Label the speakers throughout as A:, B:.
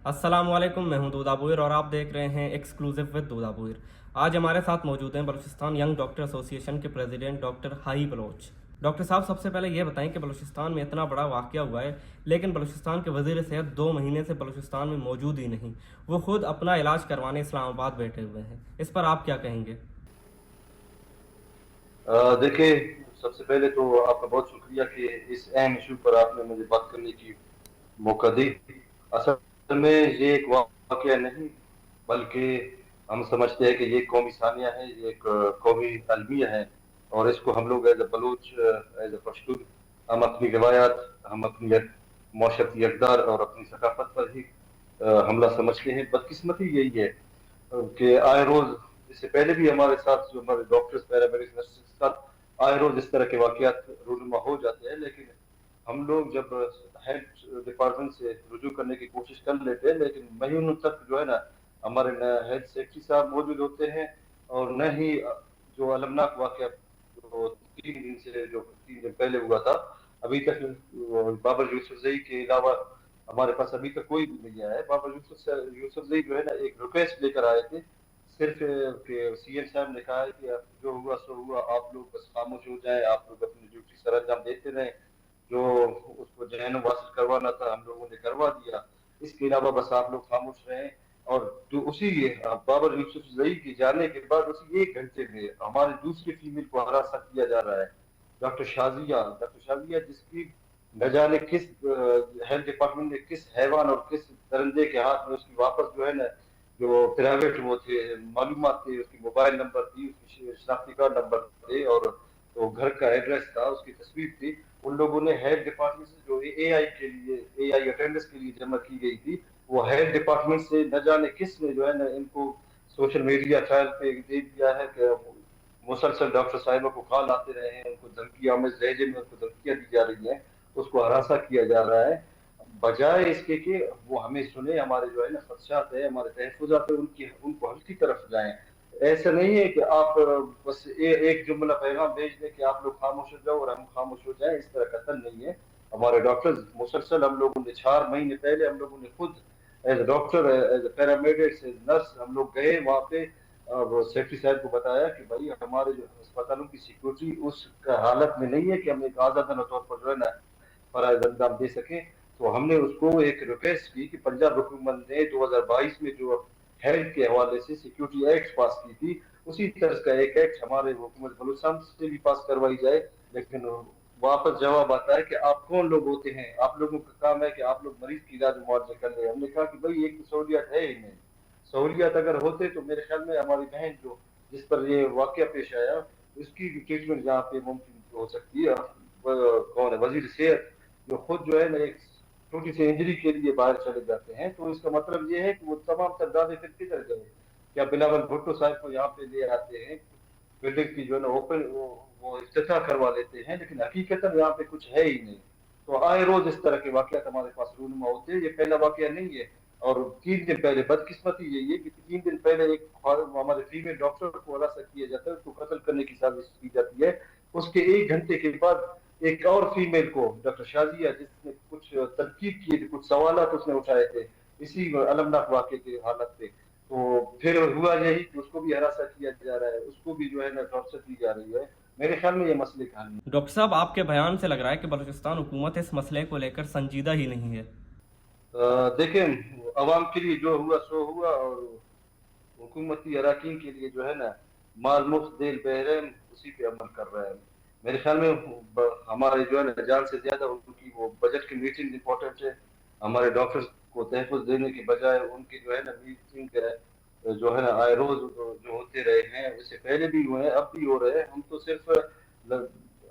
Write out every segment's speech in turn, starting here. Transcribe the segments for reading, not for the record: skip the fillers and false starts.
A: अस्सलाम वालेकुम, मैं हूं दूदाबुर और आप देख रहे हैं एक्सक्लूसिव विद दूदाबुर। आज हमारे साथ मौजूद हैं बलूचिस्तान यंग डॉक्टर एसोसिएशन के president doctor Hai Baloch. Doctor साहब, सबसे पहले ये बताएं कि बलूचिस्तान में इतना बड़ा वाक़या हुआ है, लेकिन बलूचिस्तान के वज़ीर सेहत 2 महीने से बलूचिस्तान में मौजूद ही नहीं। वो खुद अपना इलाज करवाने इस्लामाबाद बैठे हुए हैं। इस पर आप क्या कहेंगे?
B: देखिए, सबसे पहले तो आपका बहुत शुक्रिया कि इस अहम इशू पर आपने मुझे बात करने की मौका दी। असल में ये एक वाकया नहीं, बल्कि हम समझते हैं कि ये कौमी सानिया है, ये एक कौमी अलमिया है। और इसको हम लोग as a Baloch, as a Pashtun, हम अपनी रिवायात, हम अपनी माशरती अकदार और अपनी सकाफत पर ही हमला समझते हैं। बदकिस्मती यही है कि आए रोज, इससे पहले भी हमारे साथ जो हमारे डॉक्टर्स, पैरामेडिक्स, नर्सेस के साथ आए रोज इस तरह के वाकयात रूनुमा हो जाते हैं। लेकिन हम लोग जब हेल्थ डिपार्टमेंट से रुजू करने की कोशिश कर लेते हैं, लेकिन महीनों तक जो है ना, हमारे न हेल्थ सेक्रेटरी साहब मौजूद होते हैं, और न ही जो अलमनाक वाकया जो 3 दिन से, जो 3 दिन पहले हुआ था, अभी तक बाबर यूसुफजई के अलावा हमारे पास अभी तक कोई भी नहीं आया है। बाबर यूसुफजई जो है ना, एक रिक्वेस्ट लेकर आए थे, सिर्फ कि सीएम साहब ने कहा है कि जो हुआ सो हुआ, आप लोग बस खामोश हो जाएं, आप लोग अपनी ड्यूटी सर अंजाम देते रहें। जो उसको जहन वासिल करवाना था हम लोगों ने करवा दिया, इसके अलावा बस आप लोग खामोश रहें। और जो उसी बाबर यूसुफ जई के जाने के बाद उसी 1 घंटे में हमारे दूसरी फीमेल को हरासा किया जा रहा है, डॉक्टर शाजिया, जिसकी न जाने किस हेल्थ डिपार्टमेंट ने किस हैवान और किस दरिंदे के हाथ में उसकी वापस जो है ना, जो प्राइवेट वो थे, मालूमात थे, उसकी मोबाइल नंबर थी, उसकी शनाख्ती कार्ड नंबर थे, और तो घर का एड्रेस था, उसकी तस्वीर थी, उन लोगों ने हेल्थ डिपार्टमेंट से जो एआई के लिए, एआई अटेंडेंस के लिए जमा की गई थी, वो हेल्थ डिपार्टमेंट से न जाने किस ने जो है ना इनको सोशल मीडिया ट्रायल पे दे दिया है कि मुसलसल डॉक्टर साहिबा को कॉल आते रहे हैं, उनको धमकी आमेज लहजे में उनको धमकियां दी जा रही हैं, उसको हरासा किया जा रहा है, बजाय इसके कि वो हमें सुने, हमारे जो है ना खदशात है, हमारे तहफुजात है, उनकी उनको हल्की तरफ जाएं। ऐसा नहीं है कि आप बस एक जुमला पैगाम भेज दें कि आप लोग खामोश हो जाओ और हम खामोश हो जाएं, इस तरह कतल नहीं है। हमारे डॉक्टर्स मुसलसल, हम लोगों ने 4 महीने पहले हम लोगों ने खुद as doctor, as paramedics, as nurse, हम लोग गए वहाँ पे, वो सेक्रेटरी साहब को बताया कि भाई हमारे जो अस्पतालों की सिक्योरिटी उस हालत में नहीं है कि हम एक आजादाना तौर पर जो है ना फराज अंजाम दे सकें। तो हमने उसको एक रिक्वेस्ट की कि पंजाब हुकूमत ने 2022 में जो हेल्थ के हवाले से सिक्योरिटी एक्ट पास की थी, उसी तरह का एक एक्ट हमारे हुकूमत बलूचिस्तान से भी पास करवाई जाए। लेकिन वापस जवाब आता है कि आप कौन लोग होते हैं, आप लोगों का काम है कि आप लोग मरीज की इलाज मुआवजा कर ले। हमने कहा कि भाई एक तो सहूलियत है ही नहीं, सहूलियत अगर होते तो मेरे ख्याल में हमारी बहन जो जिस पर ये वाकया पेश आया, उसकी ट्रीटमेंट यहाँ पे मुमकिन हो सकती है। कौन है वजीर सेहत, जो खुद जो है ना एक छोटी सी इंजरी के लिए बाहर चले जाते हैं, तो इसका मतलब ये है कि वो तमाम तर दावे फिर किधर गए। क्या बिलावल भुट्टो साहब को यहाँ पे ले आते हैं, बिल्डिंग की जो है ना ओपन वो इफ्तिताह करवा लेते हैं, लेकिन हकीकत यहाँ पे कुछ है ही नहीं। तो आए रोज इस तरह के वाकयात हमारे पास रूनुमा होते हैं, ये पहला वाकया नहीं है। और 3 दिन पहले बदकिस्मती यही है कि 3 दिन पहले एक हमारे फीमेल डॉक्टर को हरासा किया जाता है, उसको कत्ल करने की साजिश की जाती है। उसके 1 घंटे के बाद एक और फीमेल को, डॉक्टर शाजिया, जिसने कुछ तनकीद की थी, कुछ सवाल उसने उठाए थे इसी अलमनाक वाक़े के हालत पे, तो फिर हुआ यही कि उसको भी हरासा किया जा रहा है, उसको भी जो है ना टॉर्चर दी जा रही है। मेरे ख्याल में ये मसले का हल नहीं।
A: डॉक्टर साहब, आपके बयान से लग रहा है कि बलूचिस्तान हुकूमत इस मसले को लेकर संजीदा ही नहीं है।
B: देखें, अवाम के लिए जो हुआ सो हुआ, और हुकूमती अराकीन के लिए जो है ना माल मुफ्त देल बहरैन, उसी पे अमल कर रहा है। मेरे ख्याल में हमारे जो है ना जान से ज्यादा उनकी वो बजट की मीटिंग इम्पोर्टेंट है। हमारे डॉक्टर्स को तहफ़्फ़ुज़ देने के बजाय उनकी जो है ना मीटिंग जो है ना आए रोज जो होते रहे हैं, उससे पहले भी हुए हैं, अब भी हो रहे हैं। हम तो सिर्फ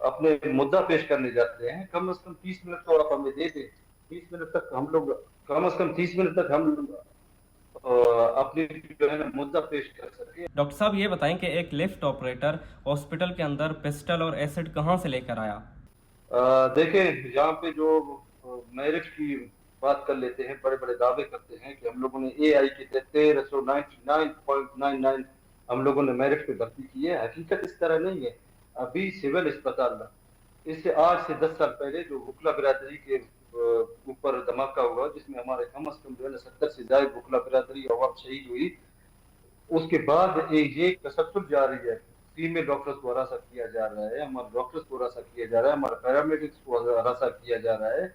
B: अपने मुद्दा पेश करने जाते हैं, कम से कम 30 मिनट तो आप हमें दे दें। 30 मिनट तक हम लोग, कम से कम 30 मिनट तक हम अपनी जो है ना मुद्दा पेश कर सके।
A: डॉक्टर साहब, ये बताएं कि एक लिफ्ट ऑपरेटर हॉस्पिटल के अंदर पिस्टल और एसिड कहाँ से लेकर आया?
B: देखें, यहाँ पे जो मेरिट की बात कर लेते हैं, बड़े बड़े दावे करते हैं कि हम लोगों ने एआई के 1399.99 हम लोगों ने मेरिट पे भर्ती की है। हकीकत इस तरह नहीं है। अभी सिविल अस्पताल, इससे आज से 10 साल पहले जो हुकला बिरादरी के اوپر دھماکہ ہوا جس میں ہمارے کم از کم جو ہے نا 70 سے زائد بکلا برادری عوام شہید ہوئی. اس کے بعد یہ تسلسل جاری ہے. فیمیل ڈاکٹرز کو ہراساں کیا جا رہا ہے, ہمارے ڈاکٹرز کو ہراساں کیا جا رہا ہے, ہمارے پیرامیڈکس کو ہراساں کیا جا رہا ہے.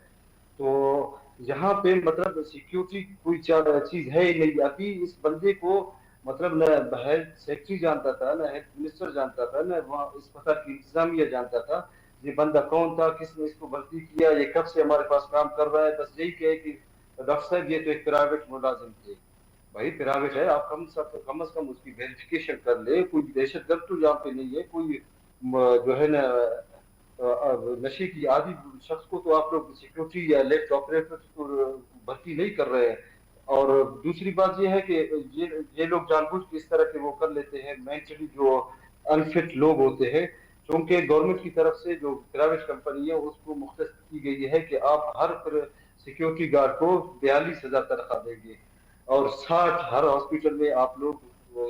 B: تو یہاں پہ مطلب سیکیورٹی کوئی چیز ہے ہی نہیں. ابھی اس بندے کو مطلب نہ ہیلتھ سیکٹری جانتا تھا, نہ ہیلتھ منسٹر جانتا تھا, نہ وہاں اسپتال کی انتظامیہ جانتا تھا یہ بندہ کون تھا, کس نے اس کو بھرتی کیا, یہ کب سے ہمارے پاس کام کر رہا ہے. بس یہی کہ ڈاکٹر صاحب یہ تو ایک پرائیویٹ ملازم تھے. بھائی پرائیویٹ ہے, آپ کم از کم اس کی ویریفیکیشن کر لے. کوئی دہشت گرد تو یہاں پہ نہیں ہے, کوئی جو ہے نا نشے کی عادی شخص کو تو آپ لوگ سیکیورٹی یا لیفٹ آپریٹر بھرتی نہیں کر رہے ہیں. اور دوسری بات یہ ہے کہ یہ لوگ جان بوجھ کے اس طرح کے وہ کر لیتے ہیں. مینٹلی جو انفٹ لوگ ہوتے ہیں, چونکہ گورنمنٹ کی طرف سے جو پرائیویٹ کمپنی ہے اس کو مختص کی گئی ہے کہ آپ ہر سیکیورٹی گارڈ کو 42,000 تنخواہ دیں گے اور 60 ہر ہاسپٹل میں آپ لوگ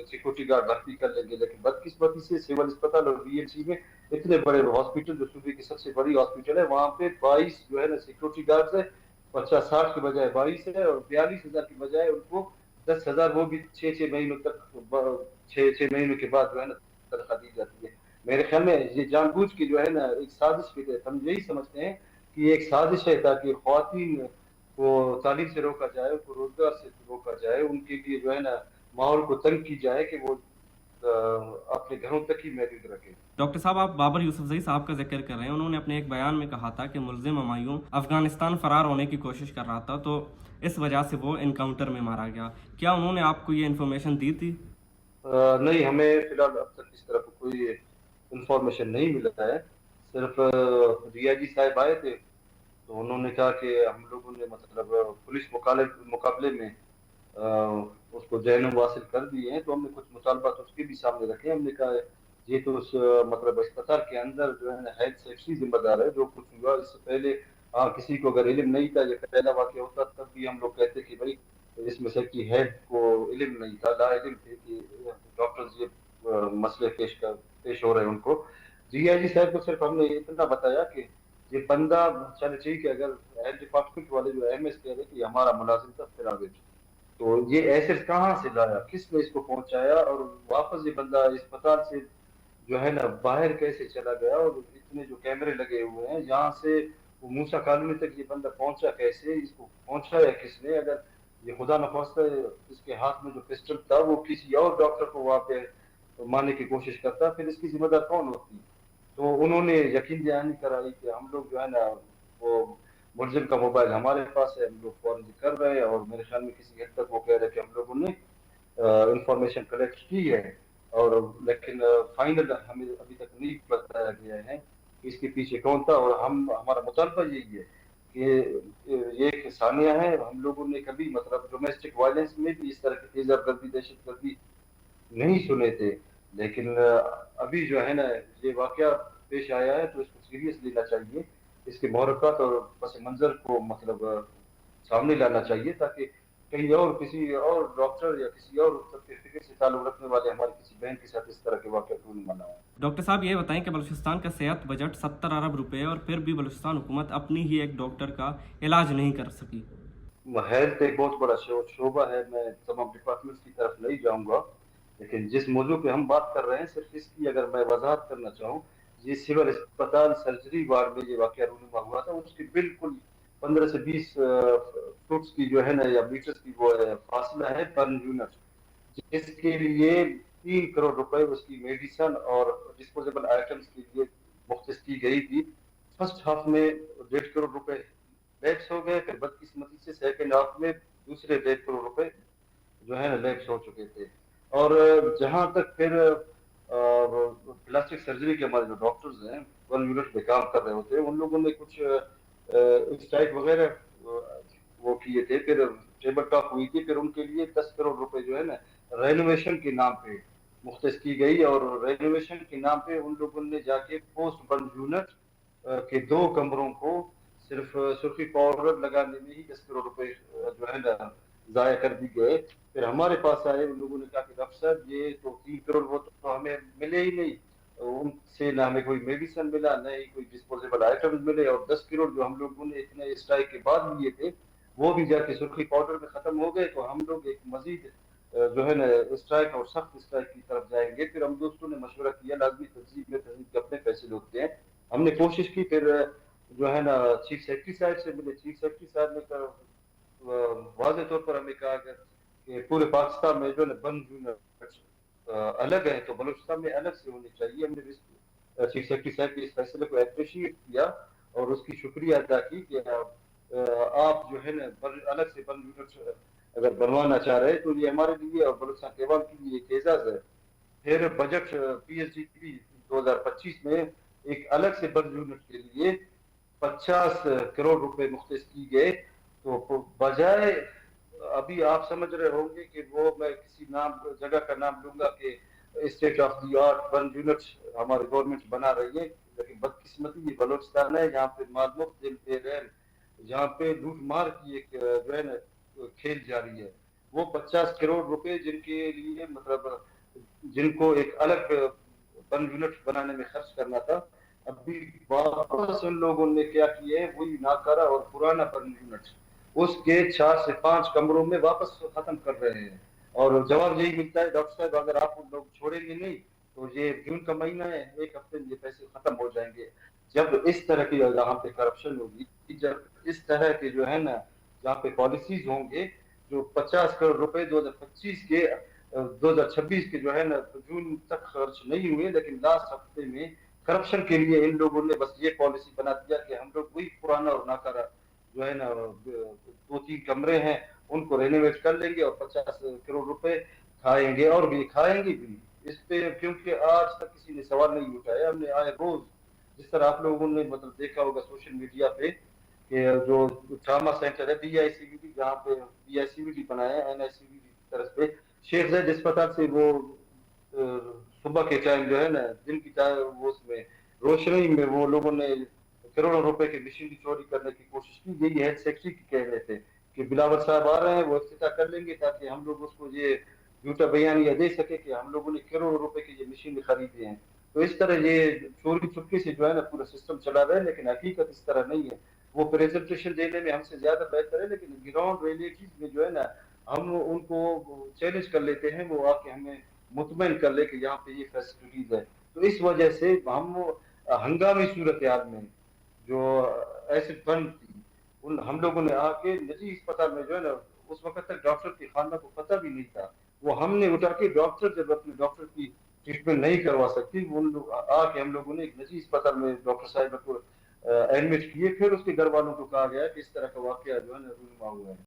B: سیکورٹی گارڈ بھرتی کر لیں گے. لیکن بدقسمتی سے سول اسپتال اور بی ایل سی میں اتنے بڑے ہاسپٹل جو صوبے کی سب سے بڑی ہاسپٹل ہے, وہاں پہ 22 جو ہے نا سیکورٹی گارڈ ہے. 50-60 کے بجائے 22 ہے, اور 42,000 کی بجائے ان کو 10,000 وہ بھی 6 مہینوں تک 6 مہینوں کے بعد جو ہے نا تنخواہ دی جاتی ہے. میرے خیال میں یہ جان بوجھ کے جو ہے نا ایک سازش کے تحت ہم یہی سمجھتے ہیں کہ یہ ایک سازش ہے تاکہ خواتین کو تعلیم سے روکا جائے, ان کو روزگار سے روکا جائے, ان کے لیے جو ہے نا ماحول کو تنگ کی جائے کہ وہ اپنے گھروں تک ہی محدود رکھیں.
A: ڈاکٹر صاحب, آپ بابر یوسفزئی صاحب کا ذکر کر رہے ہیں. انہوں نے اپنے ایک بیان میں کہا تھا کہ ملزم ہمایوں افغانستان فرار ہونے کی کوشش کر رہا تھا, تو اس وجہ سے وہ انکاؤنٹر میں مارا گیا. کیا انہوں نے آپ کو یہ انفارمیشن دی تھی؟
B: نہیں, ہمیں فی الحال اب تک اس طرح کوئی انفارمیشن نہیں ملا ہے. صرف ریا جی صاحب آئے تھے تو انہوں نے کہا کہ ہم لوگوں نے مطلب پولیس مقابلے میں اس کو جہنم حاصل کر دیے ہیں, تو ہم نے کچھ مطالبات اس کے بھی سامنے رکھے. ہم نے کہا یہ تو اس مطلب اسپتال کے اندر جو ہے نا ہیلتھ سیکٹری ذمہ دار ہے. جو کچھ ہوا اس سے پہلے کسی کو اگر علم نہیں تھا, یہ پہلا واقعہ ہوتا تب بھی ہم لوگ کہتے کہ بھائی اس میں سیکٹری ہیڈ کو علم نہیں تھا, لا علم تھے کہ ڈاکٹرز یہ مسئلے پیش ہو رہے ہیں ان کو. جی آئی جی صاحب کو صرف ہم نے اتنا بتایا کہ یہ بندہ چلے ٹھیک ہے, اگر ہیلتھ ڈپارٹمنٹ والے جو ایم ایس کہہ رہے کہ ہمارا ملازم تھا پرائیویٹ, تو یہ ایسے کہاں سے لایا, کس نے اس کو پہنچایا, اور واپس یہ بندہ اسپتال سے جو ہے نا باہر کیسے چلا گیا, اور اتنے جو کیمرے لگے ہوئے ہیں یہاں سے وہ موسیٰ کالونی تک یہ بندہ پہنچا کیسے, اس کو پہنچایا کس نے. اگر یہ خدا نخواستہ اس کے ہاتھ میں جو پسٹل تھا وہ کسی اور ڈاکٹر کو وہاں پہ مارنے کی کوشش کرتا, پھر اس کی ذمہ دار کون ہوتی. تو انہوں نے یقین دہانی کرائی کہ ہم لوگ جو ہے نا وہ ملزم کا موبائل ہمارے پاس ہے, ہم لوگ فورنزک کر رہے ہیں, اور میرے خیال میں کسی حد تک وہ کہہ رہے کہ ہم لوگوں نے انفارمیشن کلیکٹ کی ہے, اور لیکن فائنل ہمیں ابھی تک نہیں بتایا گیا ہے کہ اس کے پیچھے کون تھا. اور ہمارا مطالبہ یہی ہے کہ یہ ایک ثانیہ ہے, ہم لوگوں نے کبھی مطلب ڈومیسٹک وائلنس میں بھی اس طرح کی تیزاب گردی دہشت گردی نہیں سنے تھے, لیکن ابھی جو ہے نا یہ واقعہ پیش آیا ہے تو اس کو سیریس لینا چاہیے. اس کے محرکات اور پس منظر کو مطلب سامنے لانا چاہیے, تاکہ کہیں اور کسی اور ڈاکٹر یا کسی اور فکر سے تعلق رکھنے والے ہماری کسی بہن کے ساتھ اس طرح کے واقعات نہیں منائیں.
A: ڈاکٹر صاحب, یہ بتائیں کہ بلوچستان کا صحت بجٹ 70 ارب روپے, اور پھر بھی بلوچستان حکومت اپنی ہی ایک ڈاکٹر کا علاج نہیں کر سکی.
B: ہیلتھ ایک بہت بڑا شعبہ ہے, میں تمام ڈپارٹمنٹس کی طرف نہیں جاؤں گا, لیکن جس موضوع پہ ہم بات کر رہے ہیں صرف اس کی اگر میں وضاحت کرنا چاہوں, یہ سول اسپتال سرجری وارڈ میں یہ واقعہ رونما ہوا تھا, اس کے بالکل 15 سے 20 فٹس کی جو ہے نا یا میٹرز کی وہ فاصلہ ہے پر یونٹ, جس کے لیے 3 کروڑ روپے اس کی میڈیسن اور ڈسپوزیبل آئٹمس کے لیے مختص کی گئی تھی. فرسٹ ہاف میں 1.5 کروڑ روپے لیپس ہو گئے, پھر بدقسمتی سے سیکنڈ ہاف میں دوسرے 1.5 کروڑ روپے جو ہے نا لیپس ہو چکے تھے. اور جہاں تک پھر پلاسٹک سرجری کے ہمارے جو ڈاکٹرز ہیں 1 یونٹ پہ کام کر رہے ہوتے ہیں, ان لوگوں نے کچھ اسٹرائک وغیرہ وہ کیے تھے, پھر ٹیبل ٹاک ہوئی تھی, پھر ان کے لیے 10 کروڑ روپے جو ہے نا رینوویشن کے نام پہ مختص کی گئی, اور رینوویشن کے نام پہ ان لوگوں نے جا کے پوسٹ بند یونٹ کے 2 کمروں کو صرف سرخی پاؤڈر لگانے میں ہی 10 کروڑ روپے جو ہے نا ضائع کر دی گئے. پھر ہمارے پاس آئے, ان لوگوں نے کہا کہ ڈاکٹر صاحب یہ تو 3 کروڑ وہ تو ہمیں ملے ہی نہیں, उनसे ना हमें कोई मेडिसिन मिला, न ही कोई डिस्पोजेबल आइटम्स मिले, और 10 करोड़ जो हम लोगों ने इतने स्ट्राइक के बाद लिए थे वो भी जाके सुर्खी पाउडर में खत्म हो गए। तो हम लोग एक मजीद जो है ना स्ट्राइक और सख्त स्ट्राइक की तरफ जाएंगे। फिर हम दोस्तों ने मशवरा किया, लाजमी तहजीब के अपने पैसे होते हैं, हमने कोशिश की। फिर जो है ना चीफ सेक्रेटरी साहब से मिले, चीफ सेक्रेटरी साहब ने वाज़ेह तौर पर हमें कहा कि पूरे पाकिस्तान में जो है बंद यूनिट अलग है तो बलूचिस्तान में अलग से होनी चाहिए। हमने चीफ सेक्रेटरी साहब के इस फैसले को अप्रिशिएट किया और उसकी शुक्रिया अदा की कि आप जो है ना अलग से बंद यूनिट अगर बनवाना चाह रहे हैं तो ये हमारे लिए और बलूचिस्तान के अवाम के लिए एक एजाज है। फिर बजट PSGP 2025 में एक अलग से बंद यूनिट के लिए 50 करोड़ रुपए मुख्तस की गए। तो बजाय अभी आप समझ रहे होंगे कि वो मैं किसी नाम जगह का नाम लूंगा कि state of the art one unit हमारी गवर्नमेंट बना रही है, लेकिन बदकिस्मती ये बलोचिस्तान है जहाँ पे मालूम दिल पे रैन, जहाँ पे लूट मार की एक जो है ना खेल जारी है। वो 50 करोड़ रुपए जिनके लिए मतलब जिनको एक अलग वन यूनिट बनाने में खर्च करना था, अभी वापस उन लोगों ने क्या किया है, वही नाकारा और पुराना वन यूनिट उसके 4 से 5 कमरों में वापस खत्म कर रहे हैं। और जवाब यही मिलता है, डॉक्टर साहब अगर आप लोग छोड़ेंगे नहीं तो ये जून का महीना है, एक हफ्ते में ये पैसे खत्म हो जाएंगे। जब इस तरह की जहाँ पे करप्शन होगी, जब इस तरह के जो है ना जहाँ पे पॉलिसीज होंगे, जो 50 करोड़ रुपए 2025 के 2026 के जो है ना जून तक खर्च नहीं हुए, लेकिन लास्ट हफ्ते में करप्शन के लिए इन लोगों ने बस ये पॉलिसी बना दिया कि हम लोग वही पुराना और नाकारा जो है ना 2-3 कमरे हैं उनको रेनोवेट कर लेंगे और 50 करोड़ रुपए खाएंगे और भी खाएंगे भी इस पे। क्योंकि आज तक किसी ने सवाल नहीं उठाया, हमने आए रोज जिस तरह आप लोगों ने मतलब देखा होगा सोशल मीडिया पे कि जो ट्रामा सेंटर है DICVD, जहाँ पे DICVD बनाया है NICVD की तरफ से, शेख जैद अस्पताल से वो सुबह के टाइम जो है ना दिन की टाइम वो उसमें रोशनी में वो लोगों ने करोड़ों रुपए की मशीनरी चोरी करने की कोशिश की। यही हेल्थ सेक्रेटरी की कह रहे थे कि बिलावल साहब आ रहे हैं, वो इफ्तिताह कर लेंगे ताकि हम लोग उसको ये झूठा बयानिया दे सके कि हम लोगों ने करोड़ों रुपए की ये मशीनरी खरीदी हैं। तो इस तरह ये चोरी चुपके से जो है ना पूरा सिस्टम चला रहा है, लेकिन हकीकत इस तरह नहीं है। वो प्रेजेंटेशन देने में हमसे ज्यादा बेहतर है, लेकिन ग्राउंड रियलिटीज में जो है ना हम उनको चैलेंज कर लेते हैं, वो आके हमें मुतमईन कर ले कि यहाँ पे ये फैसिलिटीज है। तो इस वजह से हम हंगामी सूरत हाल में जो ऐसे फंड थी उन हम लोगों ने आके निजी अस्पताल में जो है ना उस वक्त तक डॉक्टर की खाना को पता भी नहीं था, वो हमने उठा के डॉक्टर जब अपने डॉक्टर की ट्रीटमेंट नहीं करवा सकती उन लोग आके हम लोगों ने एक निजी अस्पताल में डॉक्टर साहब को एडमिट किए। फिर उसके घर वालों को कहा गया कि इस तरह का वाकया जो है ना रूनुमा हुआ है।